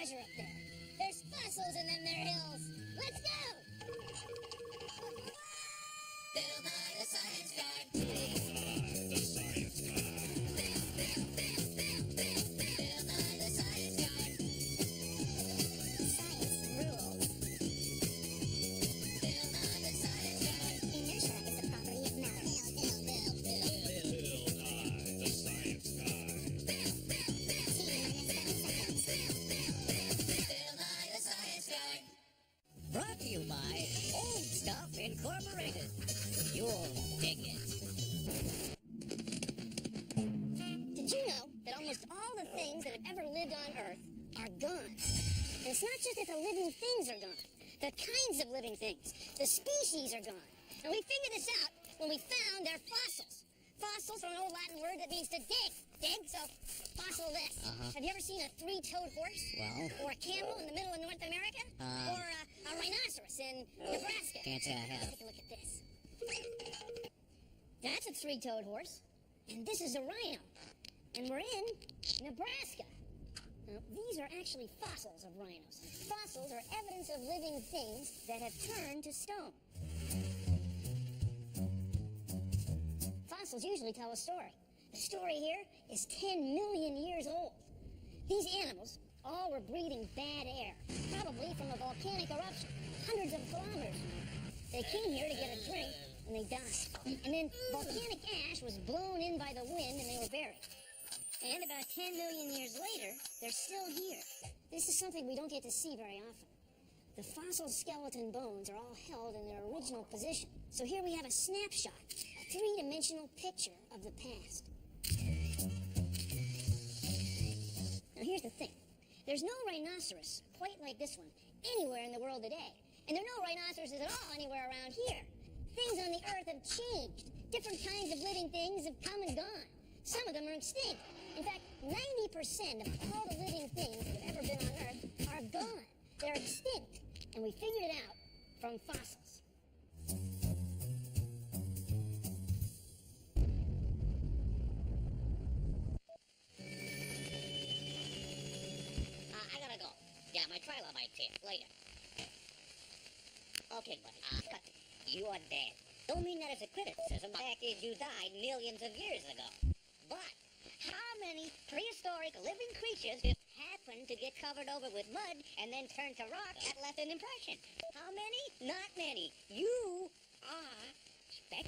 treasure up there. There's fossils in them there hills. Let's go! Bill Nye the Science Guy. Bill Nye the Science Guy. Bill Nye the Science Guy. Science rules. Bill Nye the Science Guy. Inertia is the property of matter. Bill Nye the Science Guy. Bill Nye the Science Guy. Brought to you by Old Stuff Incorporated. You'll dig it. Did you know that almost all the things that have ever lived on Earth are gone? And it's not just that the living things are gone. The kinds of living things, the species are gone. And we figured this out when we found their fossils. Fossils are an old Latin word that means to dig. Dig, so fossil this. Have you ever seen a three-toed horse? Well. Or a camel in the middle of North America? Or a rhinoceros in Nebraska? Can't say I have. Take a look at this. That's a three-toed horse. And this is a rhino. And we're in Nebraska. Now, these are actually fossils of rhinos. Fossils are evidence of living things that have turned to stone. Fossils usually tell a story. The story here is 10 million years old. These animals all were breathing bad air, probably from a volcanic eruption, hundreds of kilometers. They came here to get a drink, and they died. And then volcanic ash was blown in by the wind, and they were buried. And about 10 million years later, they're still here. This is something we don't get to see very often. The fossil skeleton bones are all held in their original position. So here we have a snapshot, a three-dimensional picture of the past. Now here's the thing. There's no rhinoceros quite like this one anywhere in the world today. And there are no rhinoceroses at all anywhere around here. Things on the Earth have changed. Different kinds of living things have come and gone. Some of them are extinct. In fact, 90% of all the living things that have ever been on Earth are gone. They're extinct. And we figured it out from fossils. I gotta go. Yeah, my trilobites here. Later. Okay, buddy. Cut it. You are dead. Don't mean that as a criticism. The fact is you died millions of years ago. But how many prehistoric living creatures just happened to get covered over with mud and then turned to rock that left an impression? How many? Not many. You are The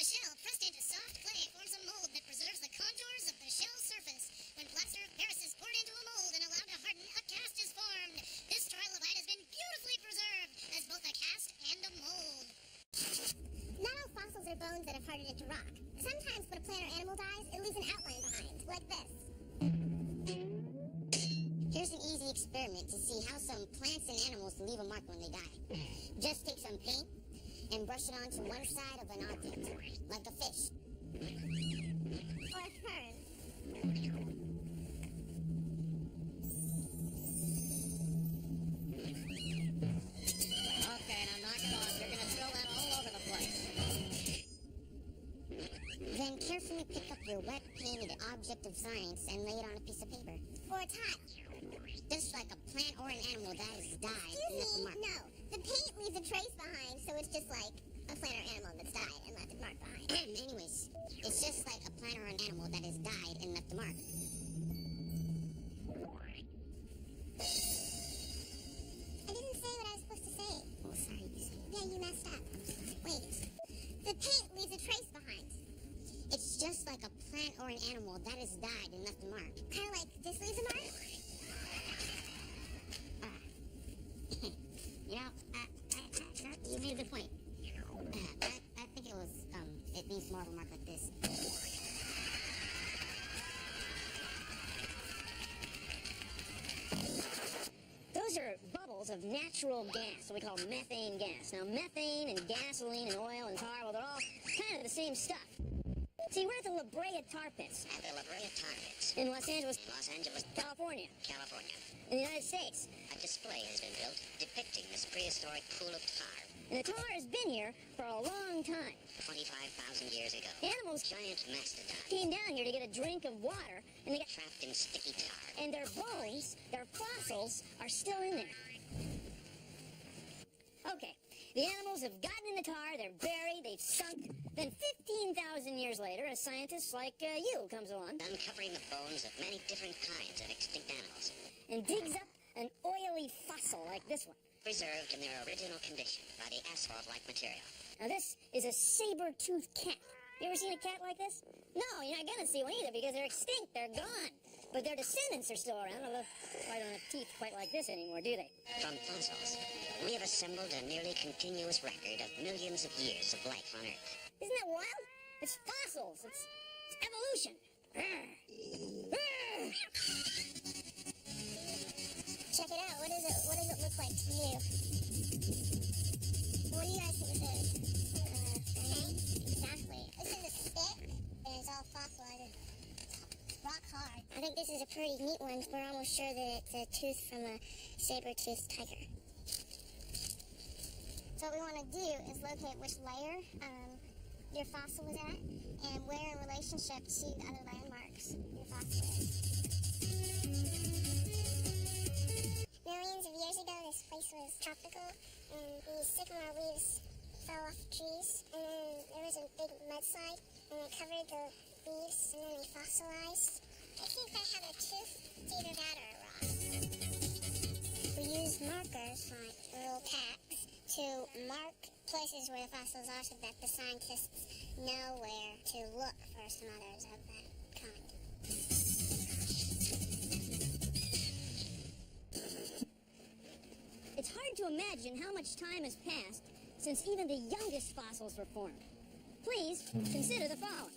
shell pressed into soft clay forms a mold that preserves the contours of the shell surface. When plaster of Paris is poured into a mold and allowed to harden, a cast is formed. This trilobite has been beautifully preserved as both a cast and a mold. Not all fossils are bones that have hardened into rock. Sometimes when a plant or animal dies, it leaves an outline behind, like this. Here's an easy experiment to see how some plants and animals leave a mark when they die. Just take some paint and brush it onto one side of an object, like a fish. Or a fern. Okay, now knock it off. You're gonna spill that all over the place. Then carefully pick up your wet painted object of science and lay it on a piece of paper. Or a tile. Just like a plant or an animal that has died and left a mark. No. The paint leaves a trace behind, so it's just like a plant or animal that's died and left a mark behind. Anyways, it's just like a plant or an animal that has died and left a mark. I didn't say what I was supposed to say. Oh, sorry. Yeah, you messed up. Wait. The paint leaves a trace behind. It's just like a plant or an animal that has died and left a mark. Kind of like this leaves a mark? You know, you made a good point. I think it was, it leaves more of a mark like this. Those are bubbles of natural gas, so we call methane gas. Now, methane and gasoline and oil and tar, well, they're all kind of the same stuff. See, we're at the La Brea Tar Pits. At the La Brea Tar Pits. In Los Angeles, California. in the United States. A display has been built depicting this prehistoric pool of tar. And the tar has been here for a long time. 25,000 years ago. Animals Giant mastodon. came down here to get a drink of water, and they got Trapped in sticky tar. and their bones, their fossils, are still in there. Okay, the animals have gotten in the tar, they're buried, they've sunk. Then 15,000 years later, a scientist like you comes along Uncovering the bones of many different kinds of extinct animals. and digs up an oily fossil like this one. Preserved in their original condition by the asphalt-like material. Now this is a saber-toothed cat. You ever seen a cat like this? No, you're not gonna see one either because they're extinct, they're gone. But their descendants are still around, although they don't have teeth quite like this anymore, do they? From fossils, we have assembled a nearly continuous record of millions of years of life on Earth. Isn't that wild? It's fossils, it's evolution. Check it out. What does it look like to you? What do you guys think this is? Exactly. This is a stick, and it's all fossilized. It's rock hard. I think this is a pretty neat one. We're almost sure that it's a tooth from a saber-toothed tiger. So what we want to do is locate which layer your fossil was at, and where in relationship to the other landmarks your fossil is. Millions of years ago, this place was tropical, and these sycamore leaves fell off the trees, and then there was a big mudslide, and it covered the leaves, and then they fossilized. I think they have a tooth. It's either that or a rock. We use markers, like little tacks, to mark places where the fossils are so that the scientists know where to look for some others of that kind. It's hard to imagine how much time has passed since even the youngest fossils were formed. Please consider the following.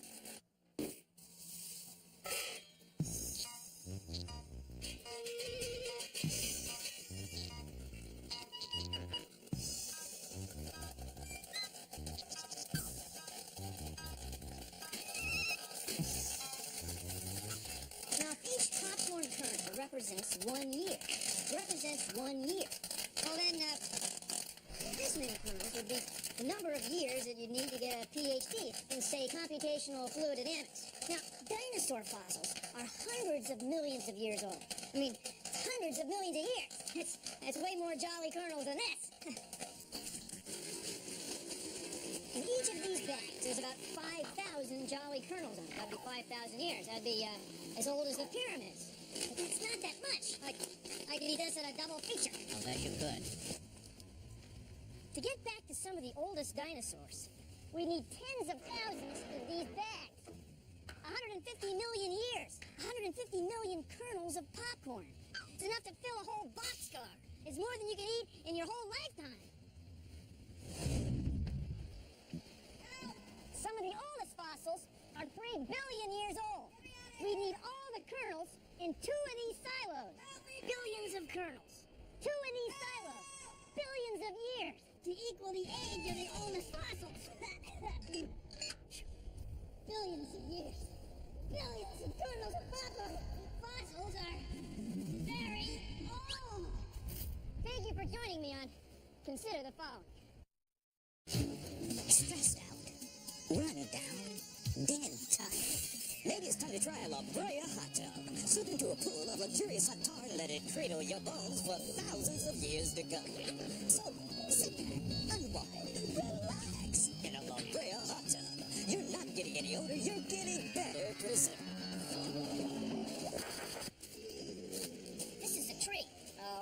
Now, if each popcorn kernel represents 1 year, well then, this many kernels would be the number of years that you'd need to get a PhD in, say, computational fluid dynamics. Now, dinosaur fossils are hundreds of millions of years old. I mean, hundreds of millions of years. That's way more jolly kernels than this. In each of these bags, there's about 5,000 jolly kernels on it. That'd be 5,000 years. That'd be as old as the pyramids. But that's not that much. I could eat this at a double feature. I'll bet you could. To get back to some of the oldest dinosaurs, we need tens of thousands of these bags. 150 million years. 150 million kernels of popcorn. It's enough to fill a whole boxcar. It's more than you can eat in your whole lifetime. Some of the oldest fossils are 3 billion years old. We need all the kernels in 2 of these silos. Billions of kernels. 2 of these silos. Billions of years to equal the age of the oldest fossils. Billions of years. Billions of kernels of popcorn. Fossils are very old. Thank you for joining me on Consider the Following. Stressed out, run down, dead tired. Maybe it's time to try a La Brea hot tub. Slip into a pool of luxurious hot tar and let it cradle your bones for thousands of years to come. So, sit back, unwind, relax in a La Brea hot tub. You're not getting any older, you're getting better preserved. This is a tree.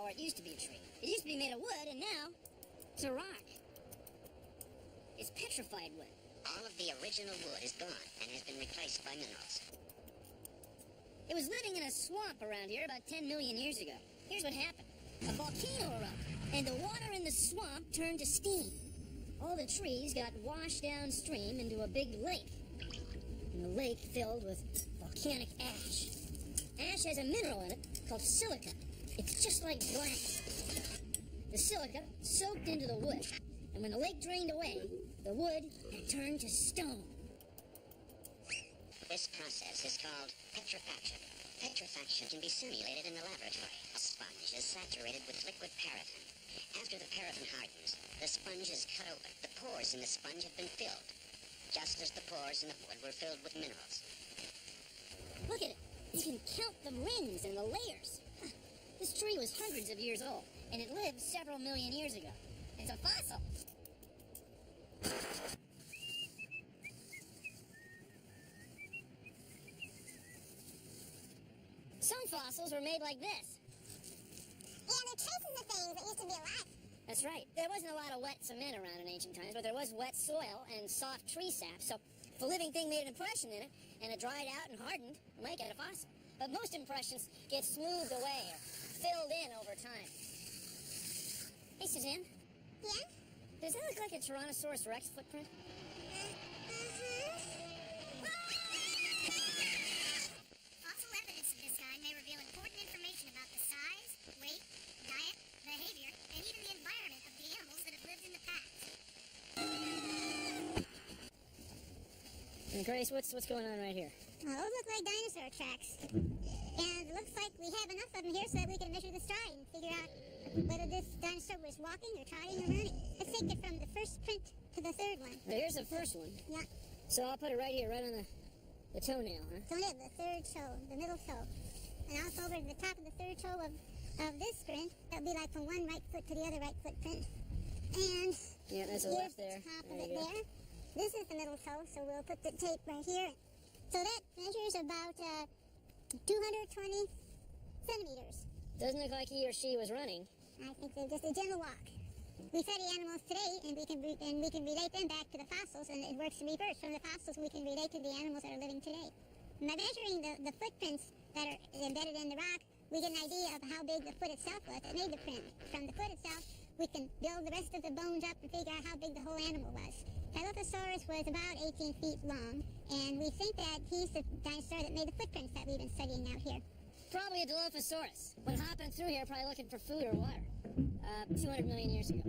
Or it used to be a tree. It used to be made of wood, and now it's a rock. It's petrified wood. All of the original wood is gone and has been replaced by minerals. It was living in a swamp around here about 10 million years ago. Here's what happened. A volcano erupted, and the water in the swamp turned to steam. All the trees got washed downstream into a big lake. And the lake filled with volcanic ash. Ash has a mineral in it called silica. It's just like glass. The silica soaked into the wood, and when the lake drained away, the wood had turned to stone. This process is called petrifaction. Petrifaction can be simulated in the laboratory. A sponge is saturated with liquid paraffin. After the paraffin hardens, the sponge is cut open. The pores in the sponge have been filled, just as the pores in the wood were filled with minerals. Look at it. You can count the rings and the layers. Huh. This tree was hundreds of years old, and it lived several million years ago. It's a fossil. Some fossils were made like this. Yeah, they're traces of things that used to be alive. That's right. There wasn't a lot of wet cement around in ancient times, but there was wet soil and soft tree sap. So if a living thing made an impression in it, and it dried out and hardened, you might get a fossil. But most impressions get smoothed away or filled in over time. Hey, Suzanne. Yeah? Does that look like a Tyrannosaurus Rex footprint? Fossil evidence of this kind may reveal important information about the size, weight, diet, behavior, and even the environment of the animals that have lived in the past. And Grace, what's going on right here? Well, those look like dinosaur tracks. And it looks like we have enough of them here so that we can measure the stride and figure out whether this dinosaur was walking or trotting or running. Let's take it from the first print to the third one. Well, here's the first one. Yeah. So I'll put it right here, right on the toenail, huh? Toenail, the third toe, the middle toe. And also over to the top of the third toe of this print, that'll be like from one right foot to the other right foot print. And Yeah, there's a here's left there. the top of There it you go. there. This is the middle toe, so we'll put the tape right here. So that measures about 220 centimeters. Doesn't look like he or she was running. I think they're just a gentle walk. We study animals today, and we can relate them back to the fossils, and it works reverse. From the fossils, we can relate to the animals that are living today. And by measuring the footprints that are embedded in the rock, we get an idea of how big the foot itself was that made the print. From the foot itself, we can build the rest of the bones up and figure out how big the whole animal was. Dilophosaurus was about 18 feet long, and we think that he's the dinosaur that made the footprints that we've been studying out here. Probably a Dilophosaurus. Went hopping through here, probably looking for food or water. 200 million years ago.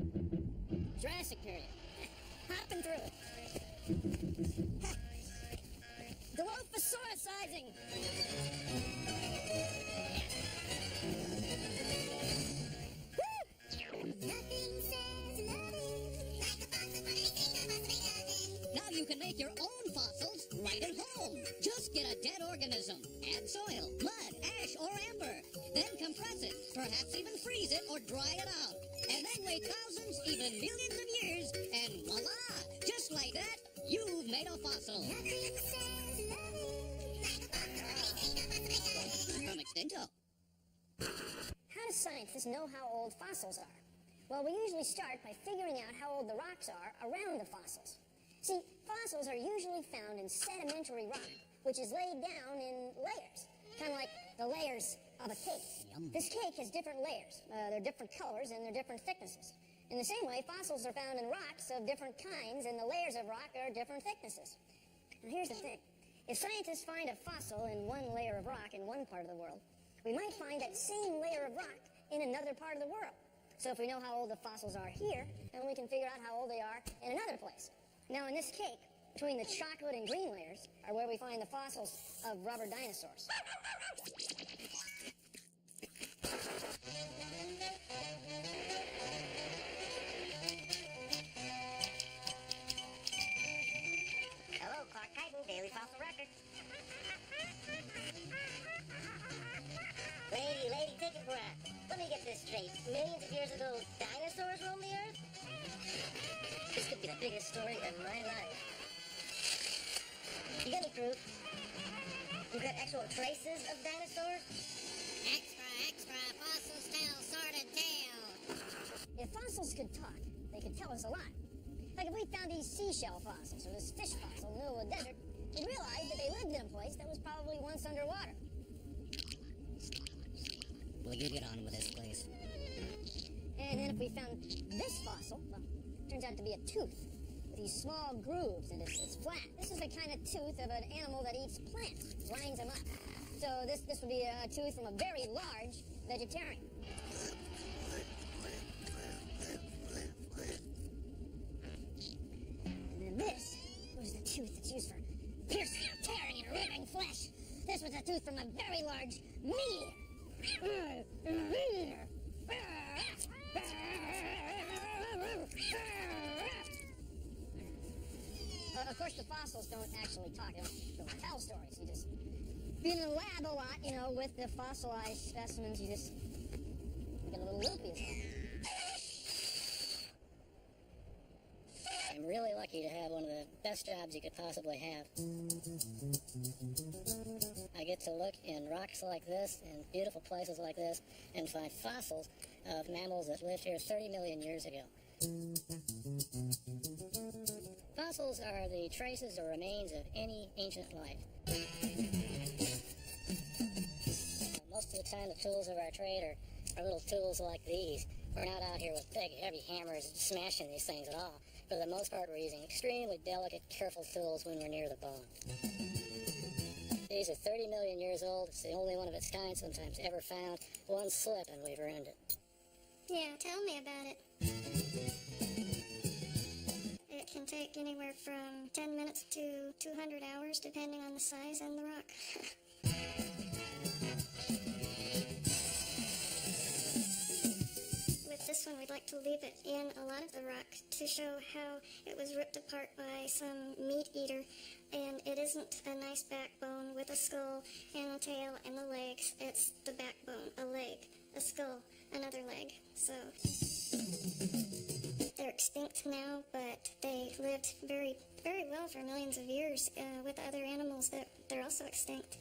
Jurassic period. Hopping through. Dilophosaurusizing. Nothing says loving like a fossil for anything that must be loving. Now you can make your own fossils right at home. Just get a dead organism, add soil, mud, ash, or amber. Then compress it, perhaps even freeze it or dry it out. And then wait thousands, even millions of years, and voila! Just like that, you've made a fossil. Nothing says loving like a fossil for anything that must be loving. From Extinto. How do scientists know how old fossils are? Well, we usually start by figuring out how old the rocks are around the fossils. See, fossils are usually found in sedimentary rock, which is laid down in layers, kind of like the layers of a cake. Yum. This cake has different layers. They're different colors and they're different thicknesses. In the same way, fossils are found in rocks of different kinds, and the layers of rock are different thicknesses. Now, here's the thing. If scientists find a fossil in one layer of rock in one part of the world, we might find that same layer of rock in another part of the world. So if we know how old the fossils are here, then we can figure out how old they are in another place. Now, in this cake, between the chocolate and green layers are where we find the fossils of rubber dinosaurs. Hello, Clark Titan, Daily Fossil Record. Lady, take a breath. Let me get this straight. Millions of years ago, dinosaurs roamed the earth? This could be the biggest story of my life. You got any proof? You got actual traces of dinosaurs? Extra, fossils tell sordid tale. If fossils could talk, they could tell us a lot. Like if we found these seashell fossils or this fish fossil in the middle of the desert, we'd realize that they lived in a place that was probably once underwater. Will you get on with this, please? And then if we found this fossil, well, it turns out to be a tooth with these small grooves, and it's flat. This is the kind of tooth of an animal that eats plants, grinds them up. So this would be a tooth from a very large vegetarian. And then this was the tooth that's used for piercing, tearing, and ripping flesh. This was a tooth from a very large meat eater. Of course, the fossils don't actually talk. They don't tell stories. You just been in the lab a lot, you know, with the fossilized specimens. You just get a little loopy as well. I'm really lucky to have one of the best jobs you could possibly have. I get to look in rocks like this, in beautiful places like this, and find fossils of mammals that lived here 30 million years ago. Fossils are the traces or remains of any ancient life. Most of the time, the tools of our trade are little tools like these. We're not out here with big, heavy hammers smashing these things at all. For the most part, we're using extremely delicate, careful tools when we're near the bone. These are 30 million years old. It's the only one of its kind sometimes ever found. One slip and we've ruined it. Yeah, tell me about it. It can take anywhere from 10 minutes to 200 hours, depending on the size and the rock. With this one, we'd like to leave it in a lot of the rock to show how it was ripped apart by some meat eater. And it isn't a nice backbone with a skull and a tail and the legs. It's the backbone, a leg, a skull, another leg. So they're extinct now, but they lived very, very well for millions of years with other animals that they're also extinct.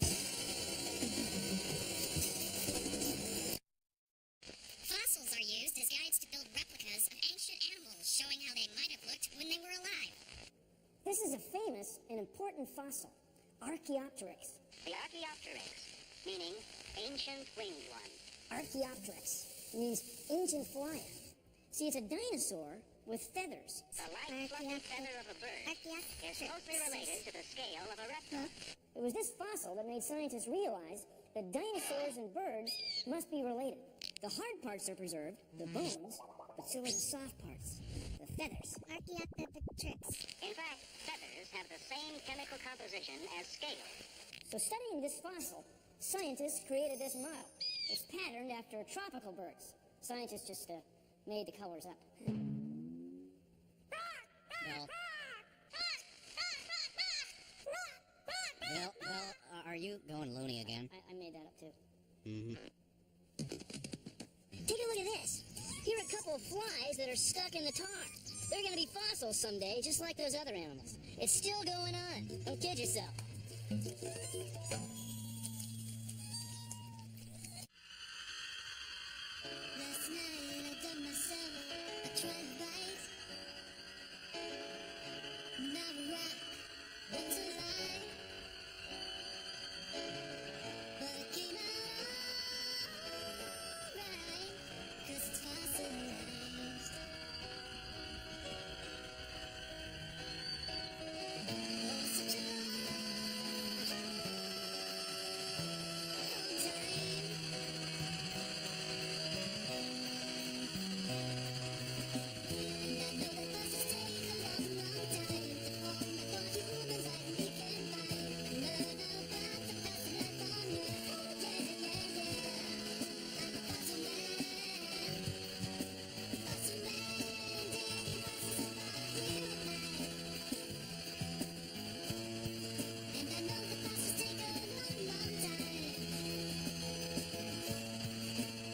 Fossils are used as guides to build replicas of ancient animals, showing how they might have looked when they were alive. This is a famous and important fossil, Archaeopteryx. The Archaeopteryx, meaning ancient winged one. Archaeopteryx means ancient flyer. See, it's a dinosaur with feathers. The light fluffy feather of a bird is closely related to the scale of a reptile. It was this fossil that made scientists realize that dinosaurs and birds must be related. The hard parts are preserved, the bones, but so are the soft parts, the feathers. Archaeopteryx. In fact, feathers have the same chemical composition as scales. So studying this fossil, scientists created this model. It's patterned after tropical birds. Scientists just made the colors up. Bill, are you going loony again? I made that up too. Mm-hmm. Take a look at this. Here are a couple of flies that are stuck in the tar. They're going to be fossils someday, just like those other animals. It's still going on. Don't kid yourself. Last night I done myself a drive-by. Not a rock, what's a lie? But it came out alright, 'cause it's fossilized. Oh, such a long time. And I know that fossils take a long, long time to form before humans like we can find. Learn about the past and live on Earth. Yeah, yeah, yeah. I'm a fossil man. Fossil man, digging fossils about here at night. And I know that fossils take a long, long time. And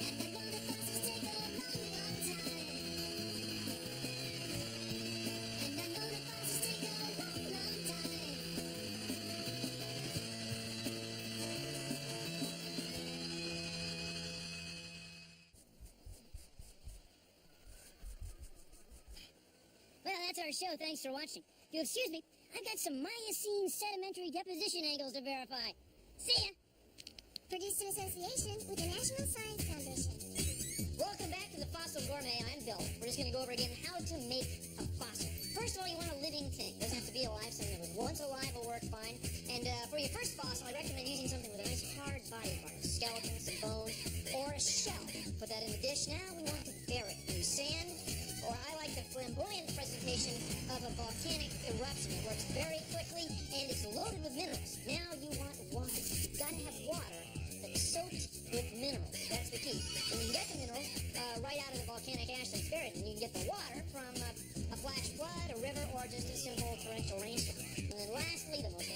I know that fossils take a long, long time. And I know that fossils take a long, long time. Well, that's our show. Thanks for watching. If you'll excuse me, I've got some Miocene sedimentary deposition angles to verify. See ya! Produced in association with the National Science Foundation. Welcome back to the Fossil Gourmet. I'm Bill. We're just going to go over again how to make a fossil. First of all, you want a living thing. It doesn't have to be alive. Something that was once alive will work fine. And for your first fossil, I recommend using something with a nice hard body part. A skeleton, some bone, or a shell. Put that in the dish. Now we want to bury it. Use sand, or I like the flamboyant presentation of a volcanic eruption. It works very quickly, and it's loaded with minerals. Now you want water. You've got to have water that's soaked with minerals. That's the key. And you can get the minerals right out of the volcanic ash that's buried. And you can get the water from are just a simple torrential rainstorm. And then lastly, the most